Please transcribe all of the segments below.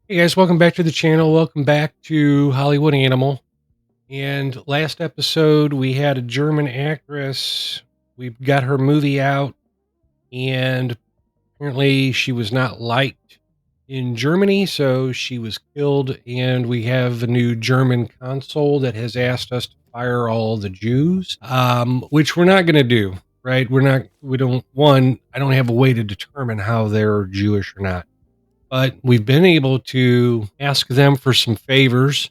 Hey guys, welcome back to the channel. Welcome back to Hollywood Animal. And last episode, we had a German actress. We got her movie out, and apparently she was not liked in Germany, so she was killed. And we have a new German consul that has asked us to fire all the Jews, which we're not going to do, right? I don't have a way to determine how they're Jewish or not, but we've been able to ask them for some favors.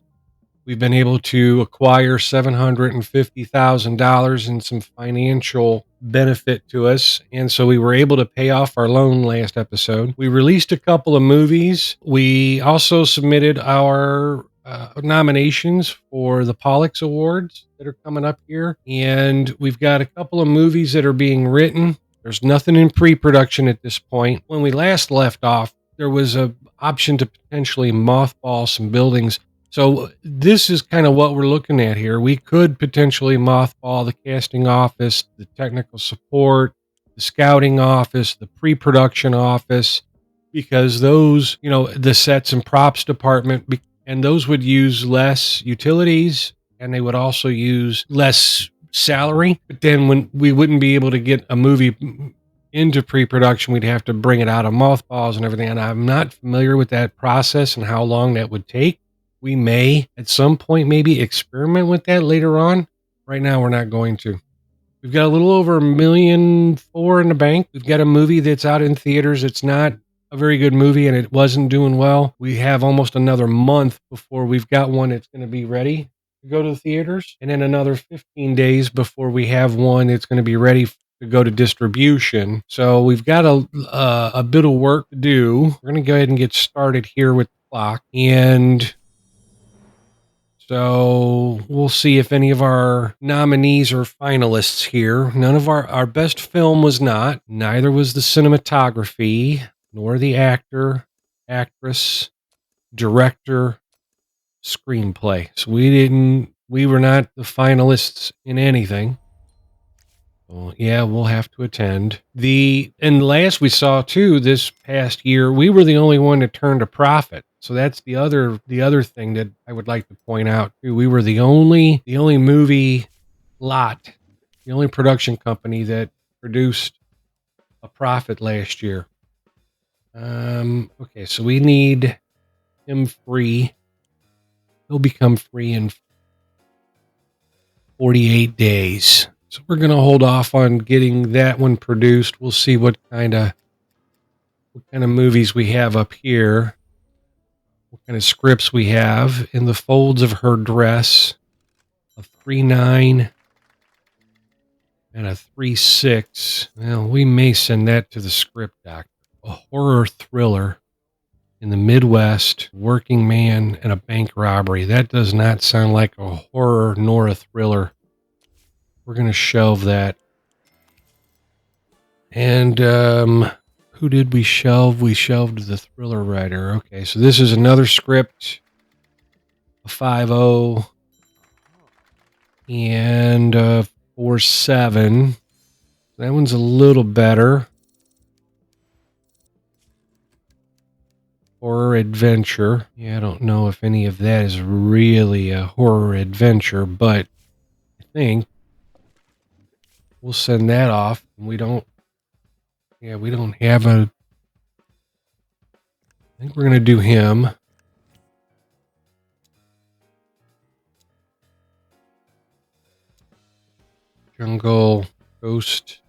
We've been able to acquire $750,000 in some financial benefit to us. And so we were able to pay off our loan last episode. We released a couple of movies. We also submitted our nominations for the Pollux Awards that are coming up here. And we've got a couple of movies that are being written. There's nothing in pre-production at this point. When we last left off, there was an option to potentially mothball some buildings. So this is kind of what we're looking at here. We could potentially mothball the casting office, the technical support, the scouting office, the pre-production office, because those, the sets and props department, and those would use less utilities and they would also use less salary. But then when we wouldn't be able to get a movie into pre-production, we'd have to bring it out of mothballs and everything. And I'm not familiar with that process and how long that would take. We may at some point maybe experiment with that later on. Right now, we're not going to. We've got a little over $1.4 million in the bank. We've got a movie that's out in theaters. It's not a very good movie and it wasn't doing well. We have almost another month before we've got one that's going to be ready to go to the theaters, and then another 15 days before we have one that's going to be ready to go to distribution. So we've got a bit of work to do. We're going to go ahead and get started here with the clock, and so we'll see if any of our nominees are finalists here. None of our best film was not. Neither was the cinematography, nor the actor, actress, director, screenplay. So we were not the finalists in anything. Well, yeah, we'll have to attend. And last we saw too, this past year, we were the only one that turned a profit. So that's the other thing that I would like to point out too. We were the only movie lot, the only production company that produced a profit last year. Okay, so we need him free. He'll become free in 48 days. So we're going to hold off on getting that one produced. We'll see what kind of movies we have up here, what kind of scripts we have. In the folds of her dress, a 3.9 and a 3.6. Well, we may send that to the script doctor. A horror thriller in the Midwest, working man and a bank robbery. That does not sound like a horror nor a thriller. We're going to shelve that. And who did we shelve? We shelved the thriller writer. Okay, so this is another script, a 5.0 and a 4.7. That one's a little better. Horror adventure. Yeah, I don't know if any of that is really a horror adventure, but I think we'll send that off. We don't have a. I think we're going to do him. Jungle, ghost,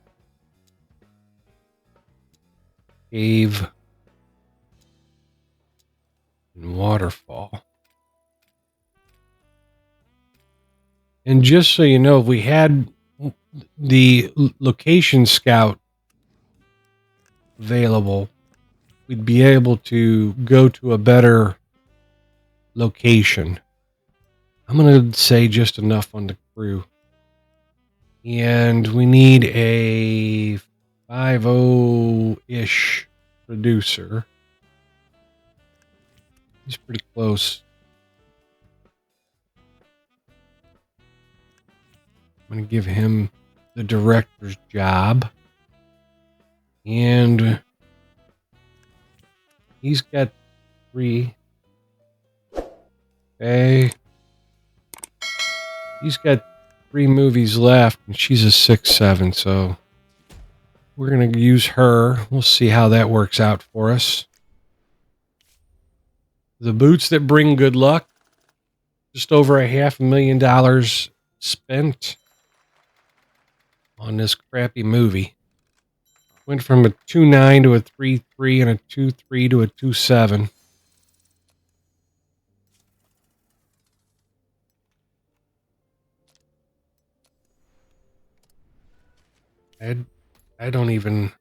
cave, and waterfall. And just so you know, if we had the location scout available, we'd be able to go to a better location. I'm going to say just enough on the crew. And we need a 5.0-ish producer. He's pretty close. I'm going to give him the director's job. And he's got 3. Okay. He's got 3 movies left, and she's a 6-7, so we're going to use her. We'll see how that works out for us. The boots that bring good luck. Just over $500,000 spent on this crappy movie. Went from a 2.9 to a 3.3 and a 2.3 to a 2.7. I don't even.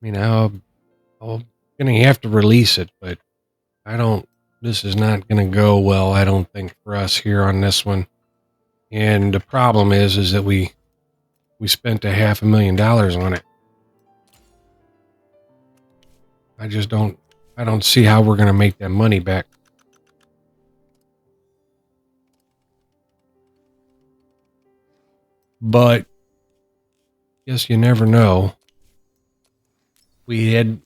I mean, I'm gonna have to release it, but I don't. This is not gonna go well. I don't think for us here on this one. And the problem is that we spent $500,000 on it. I just don't. I don't see how we're gonna make that money back. But guess you never know. We had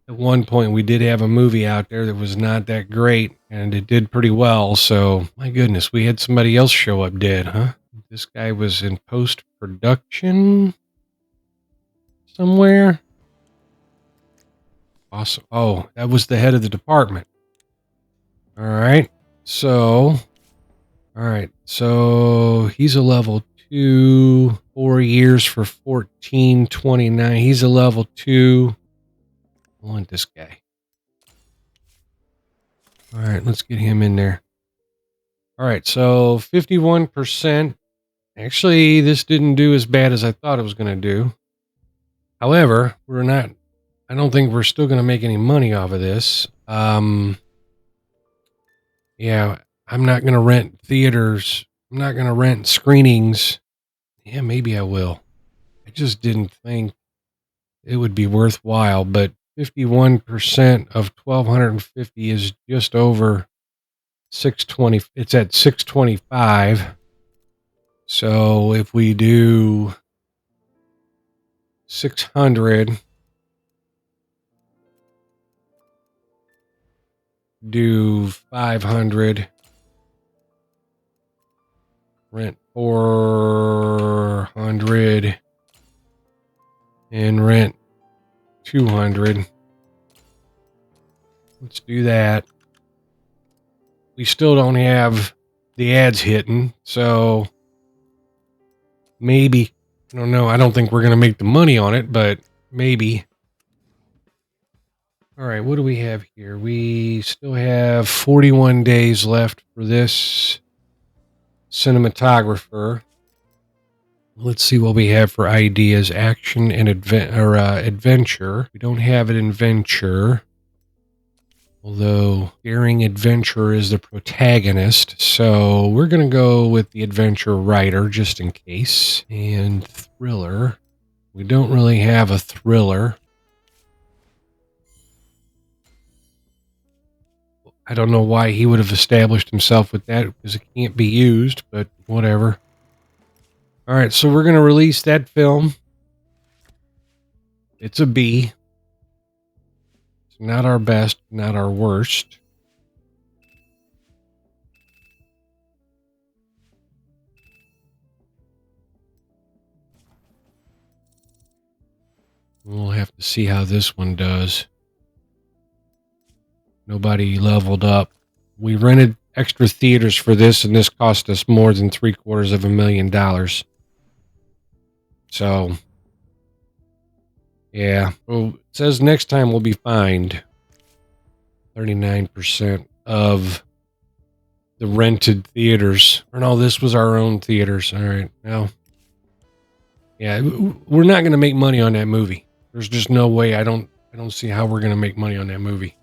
at one point we did have a movie out there that was not that great, and it did pretty well. So my goodness, we had somebody else show up dead, huh? This guy was in post-production somewhere. Awesome. Oh, that was the head of the department. All right. So he's a level 2, 4 years for 1429. He's a level 2. I want this guy. All right, let's get him in there. All right, so 51%. Actually, this didn't do as bad as I thought it was going to do. However, I don't think we're still going to make any money off of this. Yeah, I'm not going to rent theaters. I'm not going to rent screenings. Yeah, maybe I will. I just didn't think it would be worthwhile, but 51% of 1,250 is just over 620. It's at 625. So if we do 600, do 500, rent 400, and rent 200. Let's do that. We still don't have the ads hitting, so maybe, I don't know. I don't think we're going to make the money on it, but maybe. All right, what do we have here? We still have 41 days left for this cinematographer. Let's see what we have for ideas. Action and adventure. We don't have it in venture. Although daring adventure is the protagonist. So we're going to go with the adventure writer just in case. And thriller. We don't really have a thriller. I don't know why he would have established himself with that because it can't be used, but whatever. All right, so we're going to release that film. It's a B. It's not our best, not our worst. We'll have to see how this one does. Nobody leveled up. We rented extra theaters for this, and this cost us more than $750,000. So, yeah. Well, it says next time we'll be fined 39% of the rented theaters. Or no, this was our own theaters. All right. Now, yeah, we're not going to make money on that movie. There's just no way. I don't see how we're going to make money on that movie.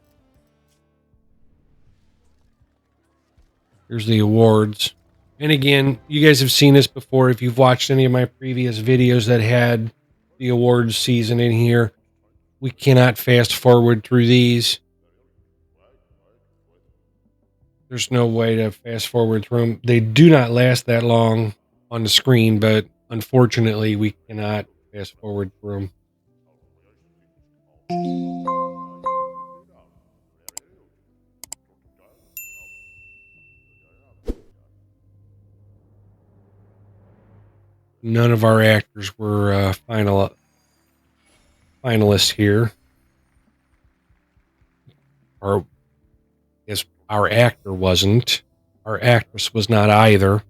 Here's the awards. And again, you guys have seen this before. If you've watched any of my previous videos that had the awards season in here, we cannot fast forward through these. There's no way to fast forward through them. They do not last that long on the screen, but unfortunately, we cannot fast forward through them. None of our actors were finalists here. Or, yes, our actor wasn't. Our actress was not either.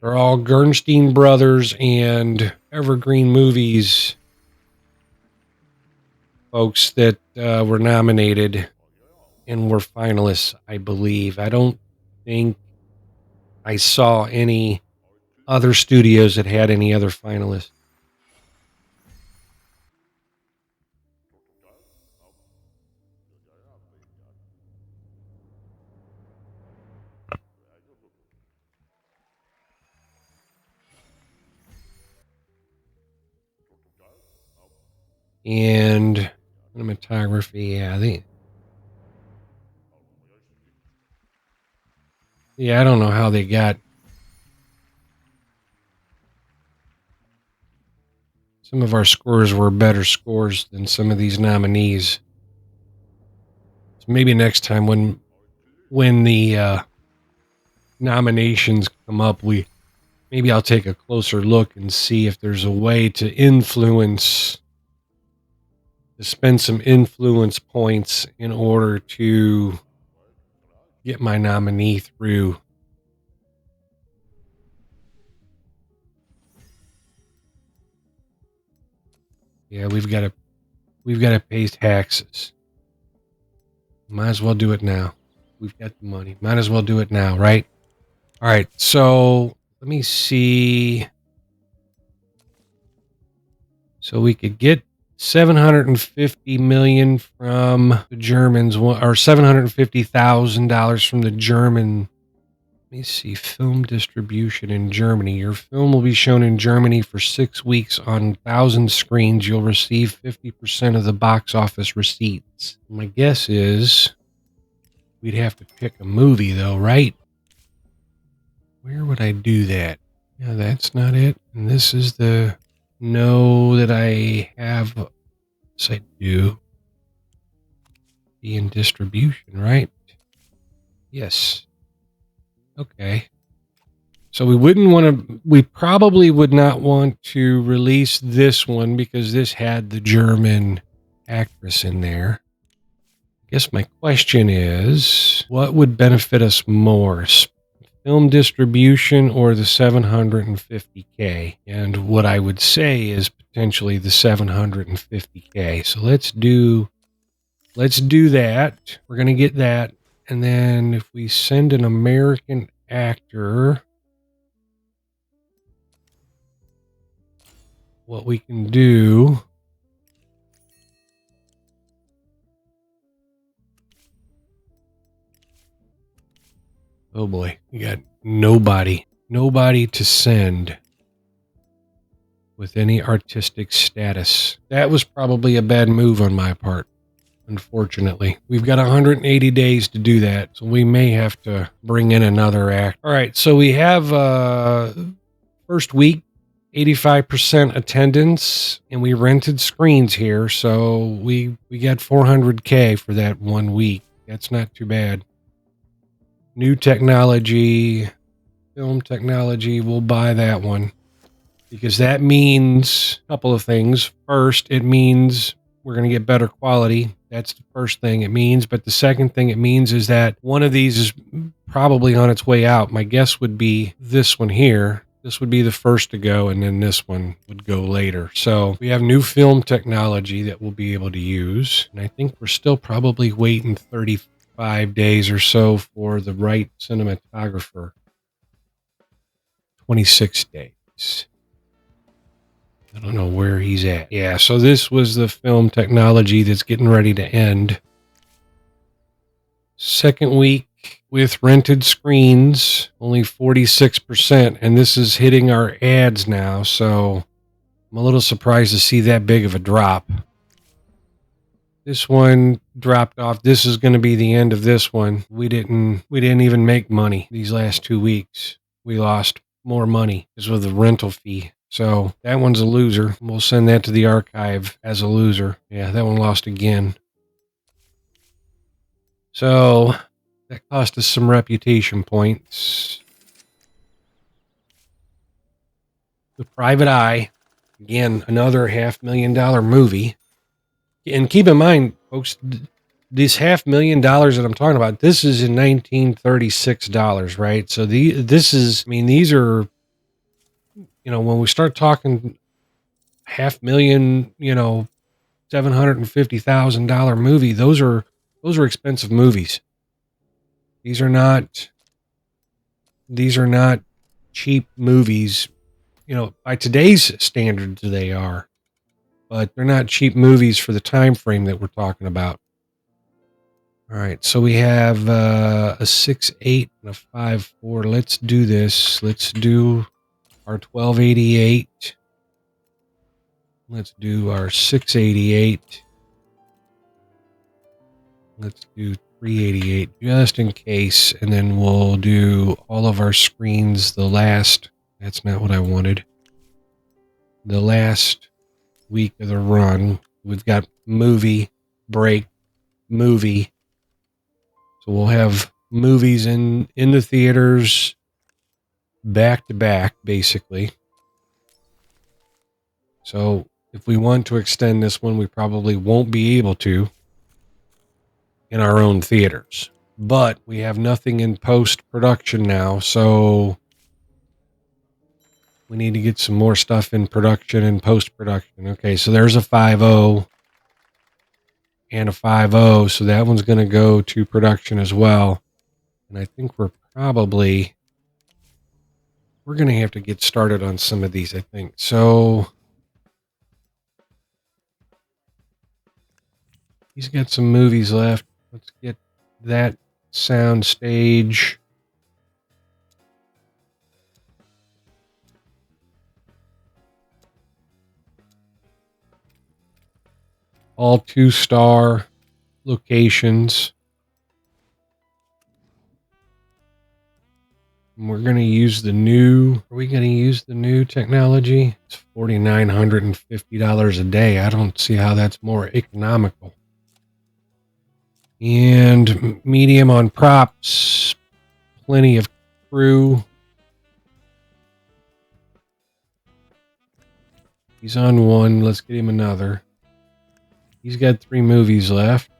They're all Gernstein Brothers and Evergreen Movies folks that were nominated and were finalists, I believe. I don't think I saw any other studios that had any other finalists. And cinematography, I don't know how they got some of our scores were better scores than some of these nominees. So maybe next time when the nominations come up, maybe I'll take a closer look and see if there's a way to spend some influence points in order to get my nominee through. Yeah, we've got to pay taxes. Might as well do it now. We've got the money. Might as well do it now, right? All right. So let me see. So we could get 750 million from the Germans, or $750,000 from the German. Let me see. Film distribution in Germany. Your film will be shown in Germany for 6 weeks on 1,000 screens. You'll receive 50% of the box office receipts. My guess is we'd have to pick a movie, though, right? Where would I do that? Yeah, that's not it. And this is the no that I have. Yes, I do. Be in distribution, right? Yes. Okay. So we probably would not want to release this one because this had the German actress in there. I guess my question is, what would benefit us more? Film distribution or the 750K? And what I would say is potentially the 750K. So let's do that. We're going to get that. And then if we send an American actor, what we can do. Oh boy, we got nobody to send with any artistic status. That was probably a bad move on my part. Unfortunately, we've got 180 days to do that, so we may have to bring in another act. All right, so we have first week 85% attendance, and we rented screens here, so we got 400K for that 1 week. That's not too bad. New technology, film technology, we'll buy that one because that means a couple of things. First, it means we're going to get better quality. That's the first thing it means. But the second thing it means is that one of these is probably on its way out. My guess would be this one here. This would be the first to go, and then this one would go later. So we have new film technology that we'll be able to use. And I think we're still probably waiting 35 days or so for the right cinematographer. 26 days. I don't know where he's at. Yeah, so this was the film technology that's getting ready to end. Second week with rented screens, only 46%, and this is hitting our ads now, so I'm a little surprised to see that big of a drop. This one dropped off. This is going to be the end of this one. We didn't even make money these last 2 weeks. We lost more money because of the rental fee. So that one's a loser. We'll send that to the archive as a loser. Yeah, that one lost again. So that cost us some reputation points. The Private Eye. Again, another $500,000 movie. And keep in mind, folks, this $500,000 that I'm talking about, this is in 1936 dollars, right? So these are, when we start talking $500,000, $750,000 movie, those are expensive movies. These are not cheap movies. By today's standards, they are, but they're not cheap movies for the time frame that we're talking about. All right, so we have a 6.8 and a 5.4. Let's do this. Let's do our 1288. Let's do our 688. Let's do 388 just in case, and then we'll do all of our screens that's not what I wanted. The last week of the run, we've got movie, break, movie. So we'll have movies in the theaters back to back, basically. So if we want to extend this one, we probably won't be able to in our own theaters. But we have nothing in post-production now, so we need to get some more stuff in production and post-production. Okay, so there's a 5.0 and a 5.0, so that one's going to go to production as well. And I think we're going to have to get started on some of these, I think. So he's got some movies left. Let's get that sound stage. All 2-star locations. And we're going to use the new. Are we going to use the new technology? It's $4,950 a day. I don't see how that's more economical. And medium on props. Plenty of crew. He's on one. Let's get him another. He's got 3 movies left.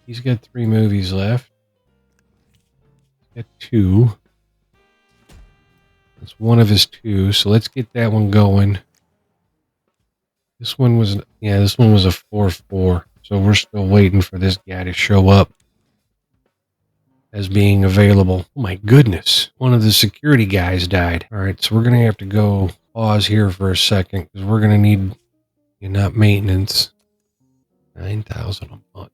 He's got 3 movies left. He's got 2. That's one of his 2. So let's get that one going. This one was a 4.4. So we're still waiting for this guy to show up as being available. Oh my goodness. One of the security guys died. All right. So we're going to have to go pause here for a second because we're going to need, not maintenance. $9,000 a month.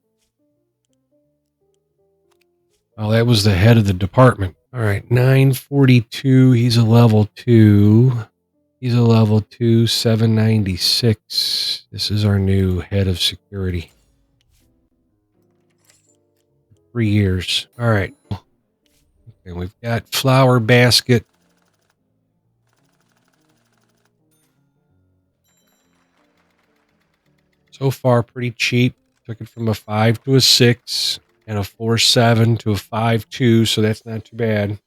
Oh, that was the head of the department. All right, 942. He's a level 2. He's a level 2, 796. This is our new head of security. 3 years. All right. Okay, we've got Flower Basket. So far, pretty cheap. Took it from a 5 to a 6 and a 4.7 to a 5.2, so that's not too bad.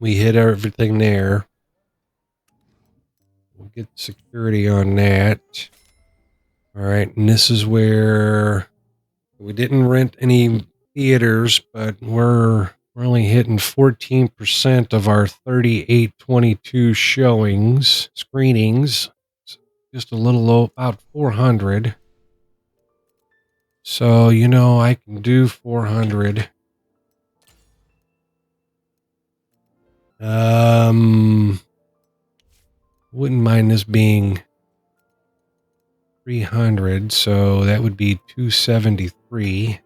We hit everything there. We'll get security on that. All right, and this is where we didn't rent any theaters, but we're only hitting 14% of our 3822 screenings. Just a little low, about 400. So, I can do 400. Wouldn't mind this being 300, so that would be 273.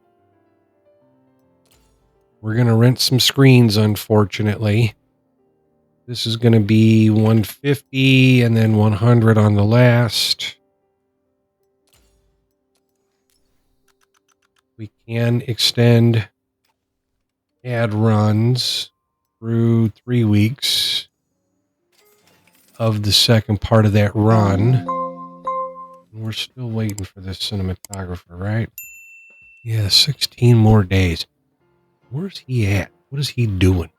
We're going to rent some screens, unfortunately. This is going to be 150 and then 100 on the last. We can extend ad runs through 3 weeks of the second part of that run. We're still waiting for this cinematographer, right? Yeah, 16 more days. Where's he at? What is he doing?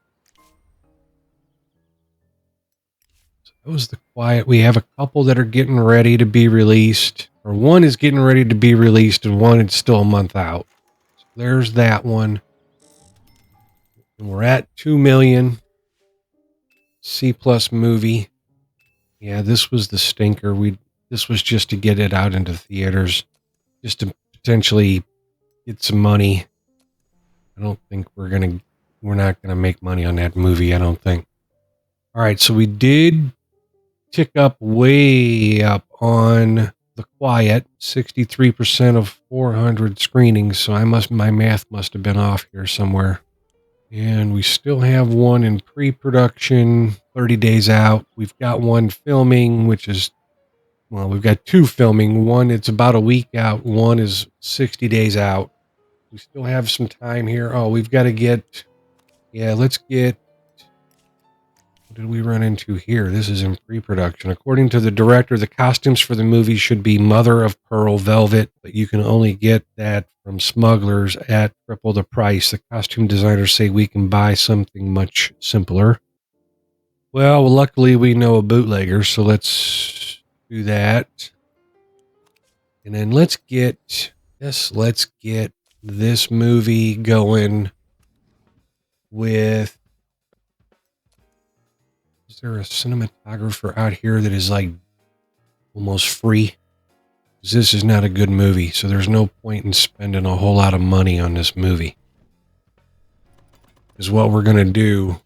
So that was The Quiet. We have a couple that are getting ready to be released, or one is getting ready to be released, and one is still a month out. So there's that one. And we're at 2 million. C plus movie. Yeah, this was the stinker. This was just to get it out into theaters, just to potentially get some money. I don't think we're not gonna make money on that movie, I don't think. All right, so we did tick up way up on The Quiet, 63% of 400 screenings, so my math must have been off here somewhere. And we still have one in pre-production, 30 days out. We've got one filming, we've got two filming. One, it's about a week out. One is 60 days out. We still have some time here. Oh, let's get, what did we run into here? This is in pre-production. According to the director, the costumes for the movie should be mother of pearl velvet, but you can only get that from smugglers at triple the price. The costume designers say we can buy something much simpler. Well, luckily we know a bootlegger, so let's do that. And then let's get this movie going with, is there a cinematographer out here that is like almost free? Because this is not a good movie, so there's no point in spending a whole lot of money on this movie. Because what we're going to do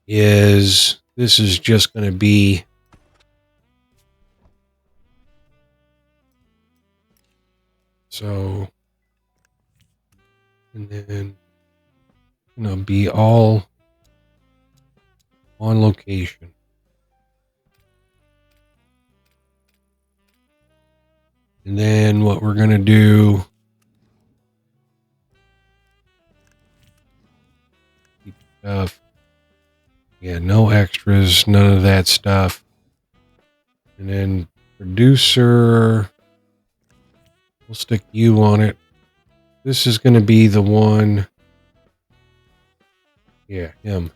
is, this is just going to be, so, and then, be all on location. And then what we're going to do, stuff. Yeah, no extras, none of that stuff. And then producer, we'll stick you on it. This is going to be the one. Yeah, him.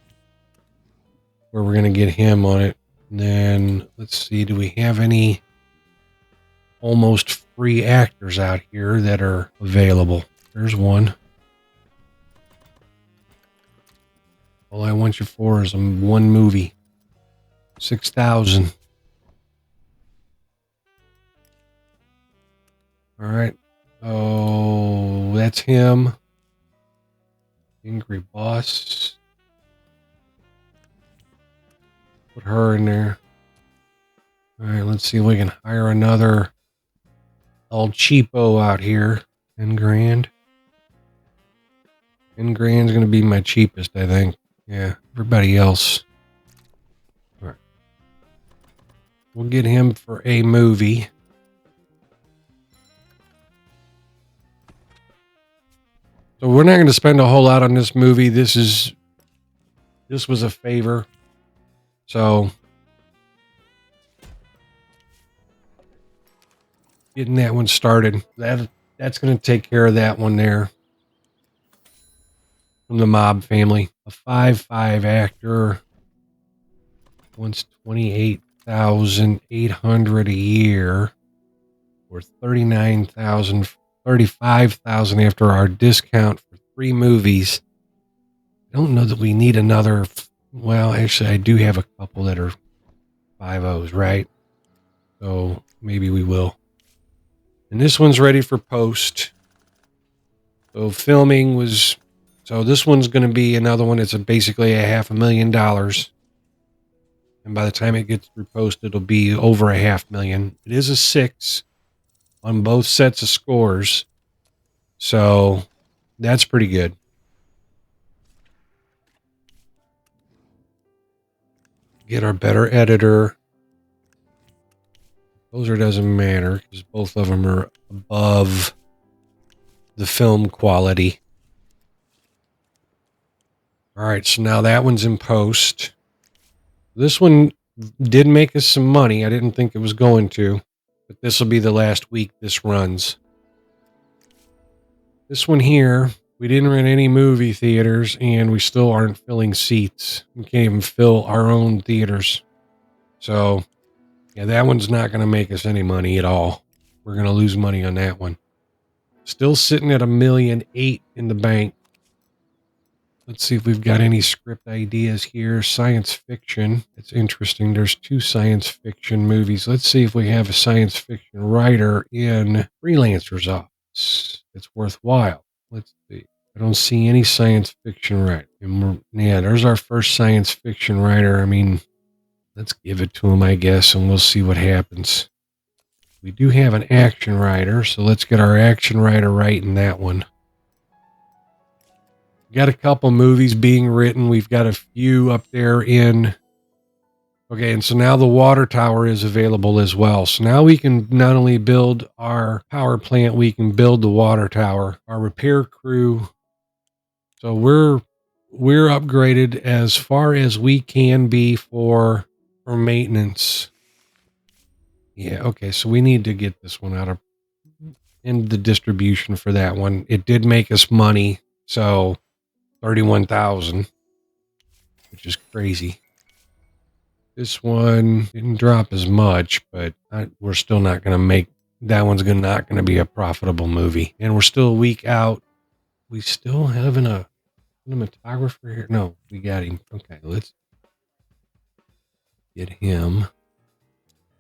Where we're going to get him on it. And then let's see, do we have any almost free actors out here that are available? There's one. All I want you for is one movie. 6,000. All right. Oh, that's him. Angry Boss. Put her in there. All right, let's see if we can hire another El Cheapo out here. 10 grand. 10 grand's going to be my cheapest, I think. Yeah, everybody else. All right. We'll get him for a movie. So we're not going to spend a whole lot on this movie. This was a favor. So getting that one started. That's going to take care of that one there. From the Mob family. A 5'5" actor wants $28,800 a year, or $35,000 after our discount for 3 movies. I don't know that we need another. Well, actually, I do have a couple that are 5.0s, right? So maybe we will. And this one's ready for post. So filming was. So this one's going to be another one. It's basically $500,000. And by the time it gets through post, it'll be over $500,000. It is a 6 on both sets of scores. So that's pretty good. Get our better editor. Composer doesn't matter because both of them are above the film quality. All right, so now that one's in post. This one did make us some money. I didn't think it was going to, but this will be the last week this runs. This one here, We didn't rent any movie theaters, and we still aren't filling seats. We can't even fill our own theaters. So, yeah, that one's not going to make us any money at all. We're going to lose money on that one. Still sitting at $1.8 million in the bank. Let's see if we've got any script ideas here. Science fiction. It's interesting. There's 2 science fiction movies. Let's see if we have a science fiction writer in Freelancer's office. It's worthwhile. Let's see. I don't see any science fiction writer. Yeah, there's our first science fiction writer. I mean, let's give it to him, I guess, and we'll see what happens. We do have an action writer, so let's get our action writer right in that one. Got a couple movies being written. We've got a few up there in. Okay, and so now the water tower is available as well. So now we can not only build our power plant, we can build the water tower, our repair crew. So we're upgraded as far as we can be for maintenance. Yeah, okay, so we need to get this one out of in the distribution for that one. It did make us money, so 31,000, which is crazy. This one didn't drop as much, but we're still not going to make that one's not going to be a profitable movie. And we're still a week out. We still having a cinematographer here. No, we got him. Okay, let's get him.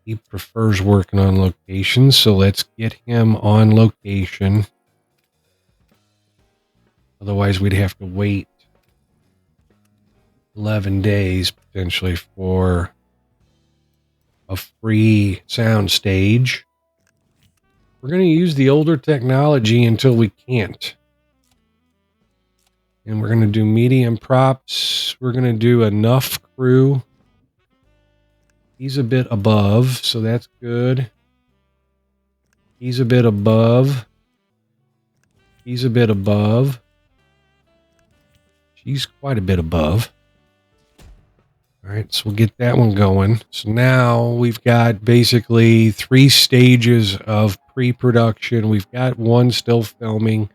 He prefers working on location, so let's get him on location. Otherwise, we'd have to wait 11 days potentially for a free sound stage. We're going to use the older technology until we can't. And we're going to do medium props. We're going to do enough crew. He's a bit above, so that's good. He's a bit above. He's a bit above. She's quite a bit above. All right, so we'll get that one going. So now we've got basically 3 stages of pre-production. We've got one still filming,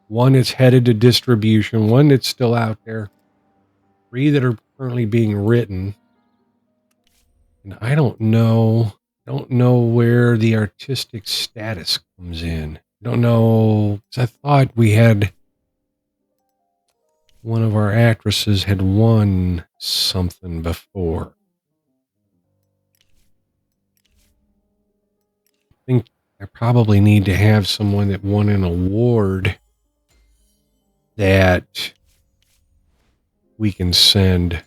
one that's headed to distribution, one that's still out there, 3 that are currently being written. And I don't know where the artistic status comes in. I don't know, 'cause I thought we had one of our actresses had won something before. I think I probably need to have someone that won an award that we can send.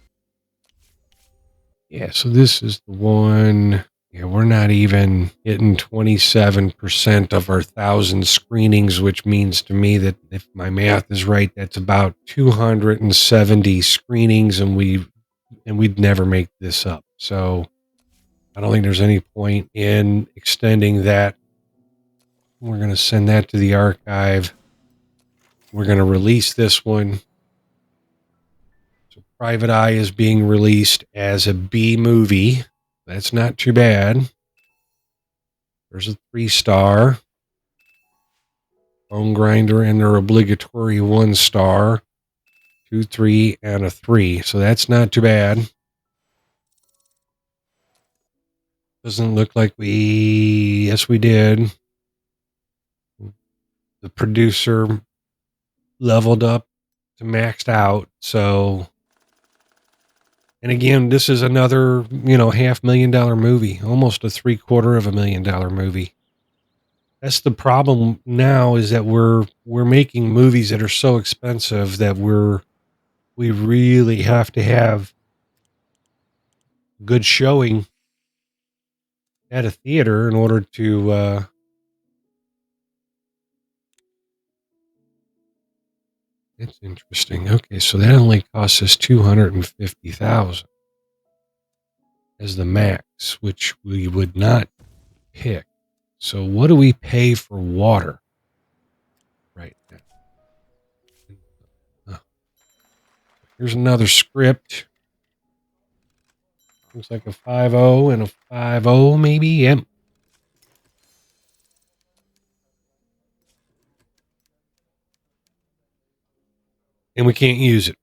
Yeah, so this is the one. Yeah, we're not even hitting 27% of our 1,000 screenings, which means to me that if my math is right, that's about 270 screenings, and we'd never make this up. So I don't think there's any point in extending that. We're going to send that to the archive. We're going to release this one. So Private Eye is being released as a B movie. That's not too bad. There's a 3-star. Bone Grinder and their obligatory 1-star. 2, 3, and a 3. So that's not too bad. Doesn't look like yes, we did. The producer leveled up to maxed out. So, and again, this is another, $500,000 movie, almost a $750,000 movie. That's the problem now, is that we're making movies that are so expensive that we really have to have good showing at a theater in order to it's interesting. Okay, so that only costs us $250,000 as the max, which we would not pick. So what do we pay for water right now? Oh, here's another script. Looks like a 5.0 and a 5.0 maybe. Yep. and we can't use it.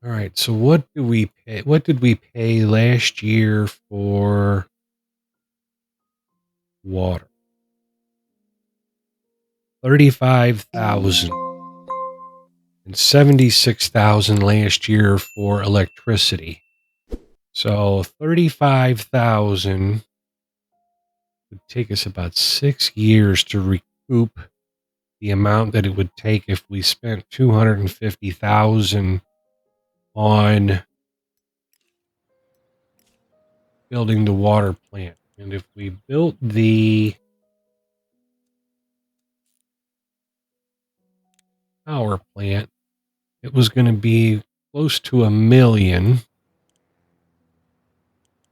All right. So what do we pay? What did we pay last year for water? 35,000 and 76,000 last year for electricity. So 35,000 would take us about 6 years to recoup the amount that it would take if we spent 250,000 on building the water plant. And if we built the power plant, it was going to be close to $1 million.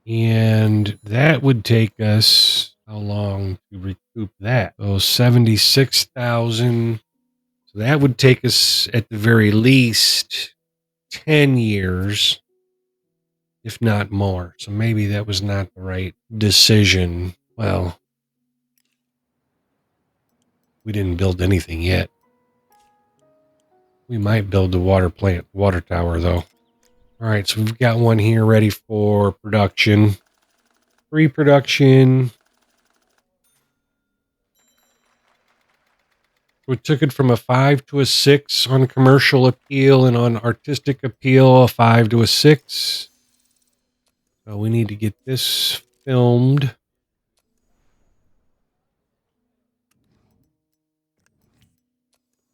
And that would take us how long to recoup that? So 76,000. So that would take us at the very least 10 years, if not more. So maybe that was not the right decision. Well, we didn't build anything yet. We might build the water plant, water tower, though. All right, so we've got one here ready for production. Pre-production. We took it from a 5 to a 6 on commercial appeal, and on artistic appeal, a 5 to a 6. So we need to get this filmed.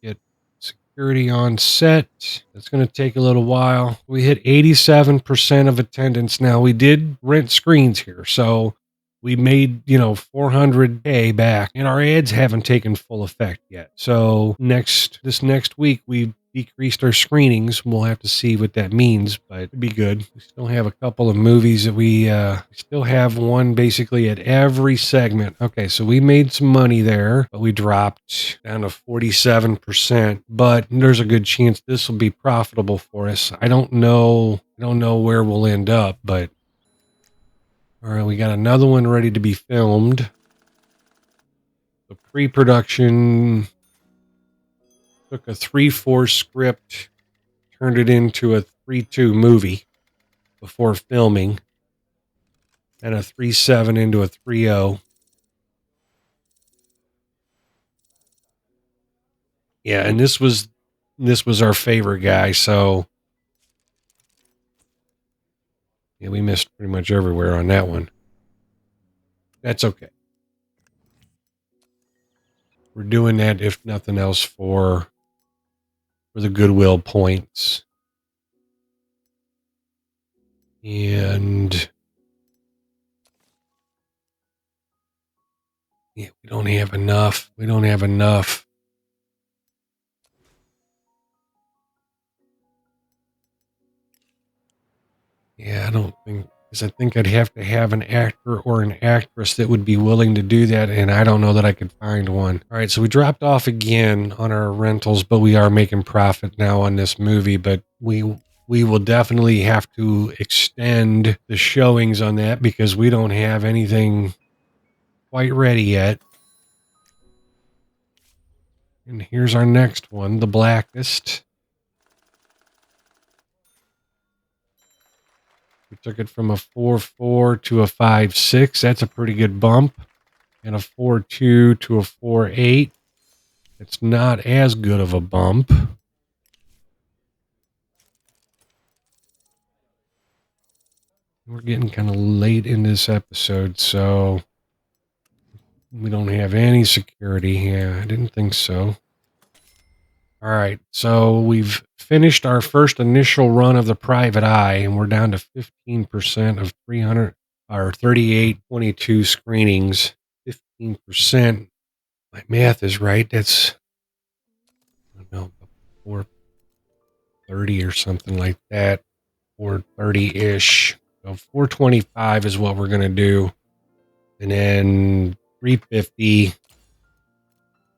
Get security on set. That's going to take a little while. We hit 87% of attendance. Now, we did rent screens here, so we made, $400K back, and our ads haven't taken full effect yet. So this next week, we decreased our screenings. We'll have to see what that means, but it'd be good. We still have a couple of movies that we still have one basically at every segment. Okay, so we made some money there, but we dropped down to 47%. But there's a good chance this will be profitable for us. I don't know where we'll end up, but all right, we got another one ready to be filmed. The pre-production took a 3-4 script, turned it into a 3-2 movie before filming, and a 3-7 into a 3-0. Yeah, and this was our favorite guy, so yeah, we missed pretty much everywhere on that one. That's okay. We're doing that, if nothing else, for the goodwill points. And yeah, we don't have enough. Yeah, I don't think, because I think I'd have to have an actor or an actress that would be willing to do that, and I don't know that I could find one. All right, so we dropped off again on our rentals, but we are making profit now on this movie, but we will definitely have to extend the showings on that because we don't have anything quite ready yet. And here's our next one, The Blackest. We took it from a 4-4 to a 5-6. That's a pretty good bump. And a 4-2 to a 4-8. It's not as good of a bump. We're getting kind of late in this episode, so we don't have any security. Yeah, I didn't think so. All right, so we've finished our first initial run of the Private Eye, and we're down to 15% of 300 or 3822 screenings. 15%. My math is right. That's, I don't know, 430 or something like that, 430-ish. So 425 is what we're going to do. And then 350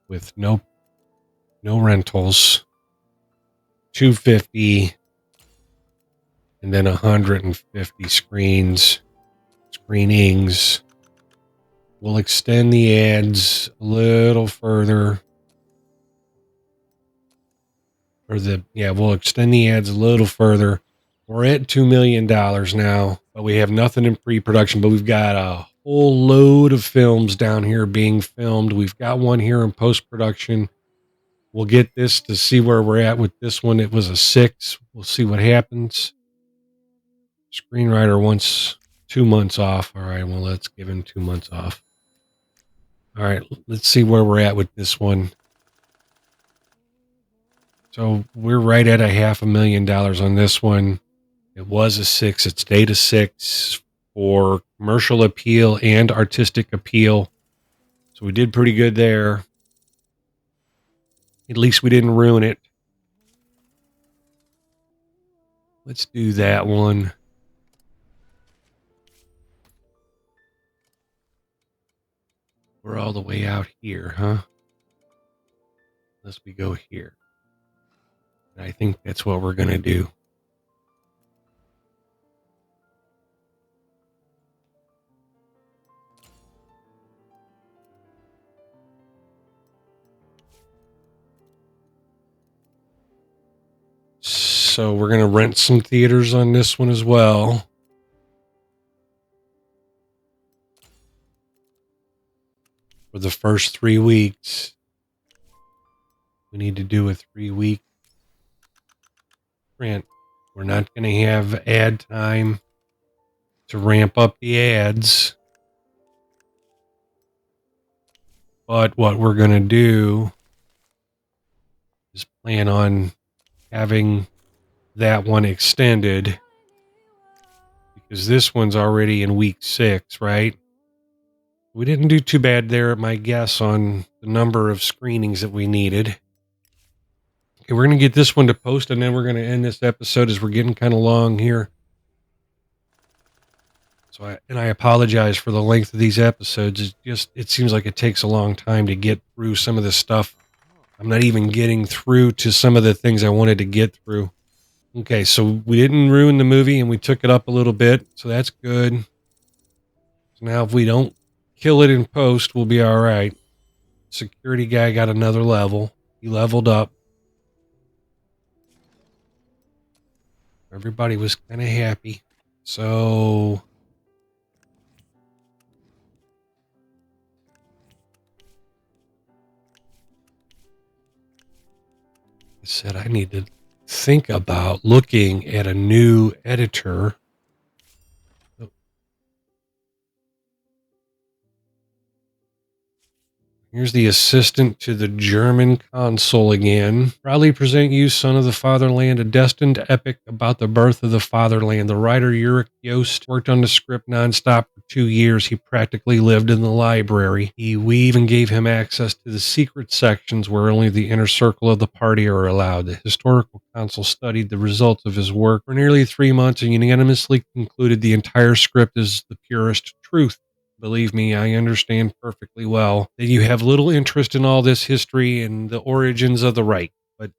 with no rentals, 250, and then 150 screenings We'll extend the ads a little further. We'll extend the ads a little further. We're at $2 million now, but we have nothing in pre-production, but we've got a whole load of films down here being filmed. We've got one here in post-production. We'll get this to see where we're at with this one. It was a 6. We'll see what happens. Screenwriter wants 2 months off. All right, well, let's give him 2 months off. All right, let's see where we're at with this one. So we're right at $500,000 on this one. It was a 6. It stayed a 6 for commercial appeal and artistic appeal. So we did pretty good there. At least we didn't ruin it. Let's do that one. We're all the way out here, huh? Unless we go here. And I think that's what we're going to do. So we're going to rent some theaters on this one as well. For the first 3 weeks, we need to do a 3-week rent. We're not going to have ad time to ramp up the ads. But what we're going to do is plan on having that one extended, because this one's already in week 6, right? We didn't do too bad there at my guess on the number of screenings that we needed. Okay, we're going to get this one to post, and then we're going to end this episode as we're getting kind of long here. So I apologize for the length of these episodes. It seems like it takes a long time to get through some of this stuff. I'm not even getting through to some of the things I wanted to get through. Okay, so we didn't ruin the movie, and we took it up a little bit, so that's good. So now if we don't kill it in post, we'll be all right. Security guy got another level. He leveled up. Everybody was kind of happy. So I said I need to think about looking at a new editor. Here's the assistant to the German consul again. Proudly present you, Son of the Fatherland, a destined epic about the birth of the fatherland. The writer Ulrich Yost worked on the script nonstop for 2 years. He practically lived in the library. We even gave him access to the secret sections where only the inner circle of the party are allowed. The historical consul studied the results of his work for nearly 3 months and unanimously concluded the entire script is the purest truth. Believe me, I understand perfectly well that you have little interest in all this history and the origins of the Reich, but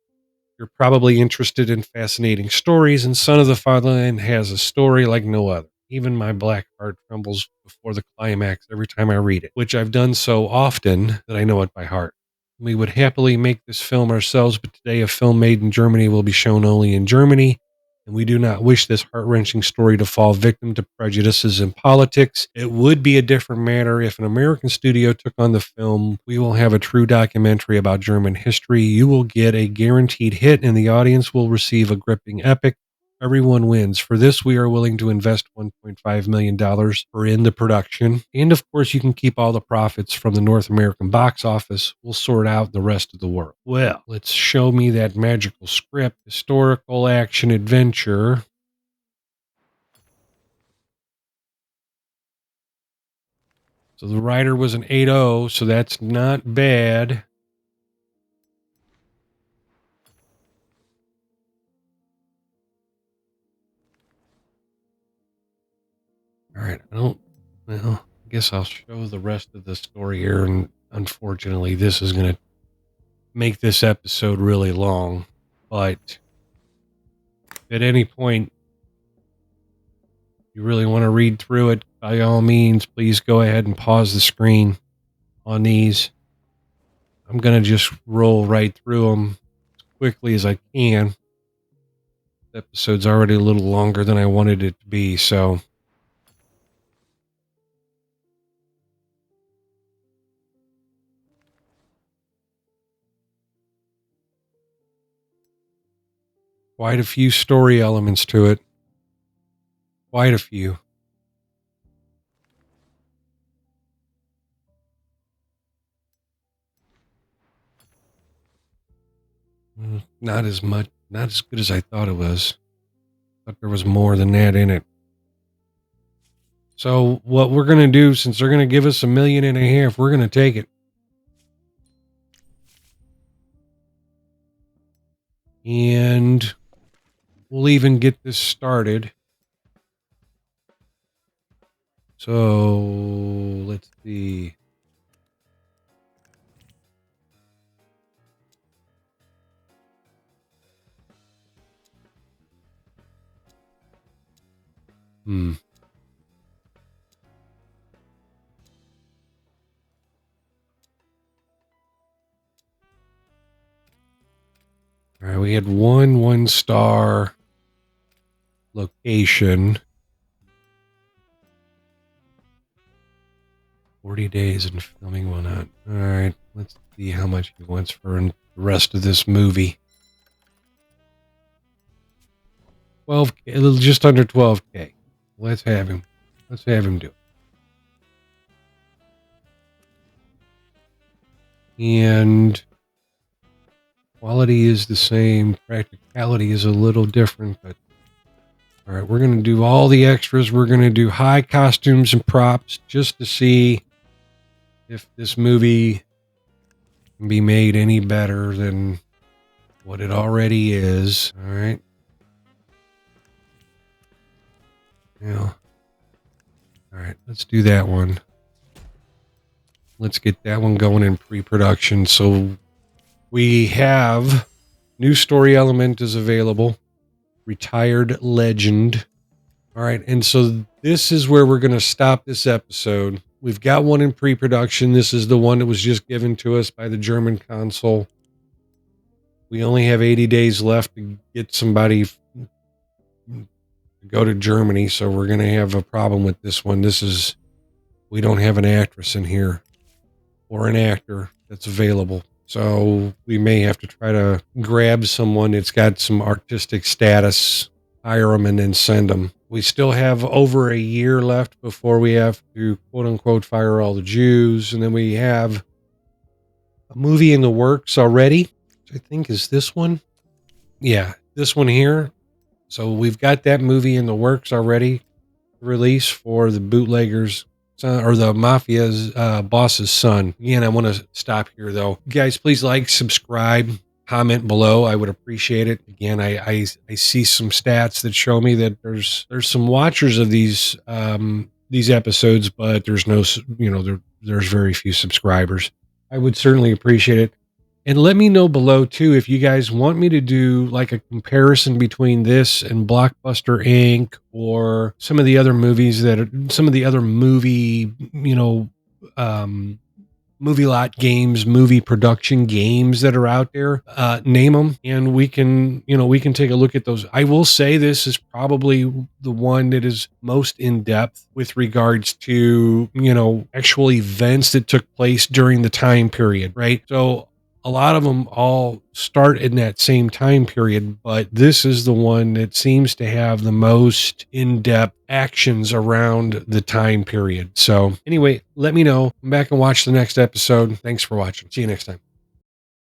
you're probably interested in fascinating stories, and Son of the Fatherland has a story like no other. Even my black heart trembles before the climax every time I read it, which I've done so often that I know it by heart. We would happily make this film ourselves, but today a film made in Germany will be shown only in Germany. And we do not wish this heart-wrenching story to fall victim to prejudices in politics. It would be a different matter if an American studio took on the film. We will have a true documentary about German history. You will get a guaranteed hit, and the audience will receive a gripping epic. Everyone wins. For this, we are willing to invest $1.5 million for in the production. And of course, you can keep all the profits from the North American box office. We'll sort out the rest of the world. Well, let's show me that magical script. Historical action adventure. So the writer was an 8.0, so that's not bad. All right, I guess I'll show the rest of the story here, and unfortunately, this is going to make this episode really long, but at any point you really want to read through it, by all means, please go ahead and pause the screen on these. I'm going to just roll right through them as quickly as I can. The episode's already a little longer than I wanted it to be, so. Quite a few story elements to it. Quite a few. Not as much, not as good as I thought it was. But there was more than that in it. So what we're going to do, since they're going to give us $1.5 million, we're going to take it. And we'll even get this started. So let's see. All right, we had one star location. 40 days in filming, will not. All right, let's see how much he wants for the rest of this movie. 12K, just under 12K. Let's have him do it. And quality is the same. Practicality is a little different, but all right, we're going to do all the extras. We're going to do high costumes and props just to see if this movie can be made any better than what it already is. All right. Yeah. All right, let's do that one. Let's get that one going in pre-production. So we have new story element is available. Retired legend. All right, and so this is where we're going to stop this episode. We've got one in pre-production. This is the one that was just given to us by the German consul. We only have 80 days left to get somebody to go to Germany, so we're going to have a problem with this one. We don't have an actress in here or an actor that's available. So we may have to try to grab someone that's got some artistic status, hire them, and then send them. We still have over a year left before we have to, quote unquote, fire all the Jews. And then we have a movie in the works already, which I think is this one. Yeah, this one here. So we've got that movie in the works already, release for the bootleggers. Or the mafia's boss's son. Again, I want to stop here, though. Guys, please like, subscribe, comment below. I would appreciate it. Again, I see some stats that show me that there's some watchers of these episodes, but there's no, there's very few subscribers. I would certainly appreciate it. And let me know below, too, if you guys want me to do like a comparison between this and Blockbuster Inc. or some of the other movies some of the other movie, movie lot games, movie production games that are out there. Name them, and we can take a look at those. I will say this is probably the one that is most in depth with regards to, actual events that took place during the time period, right? So a lot of them all start in that same time period, but this is the one that seems to have the most in-depth actions around the time period. So anyway, let me know. Come back and watch the next episode. Thanks for watching. See you next time.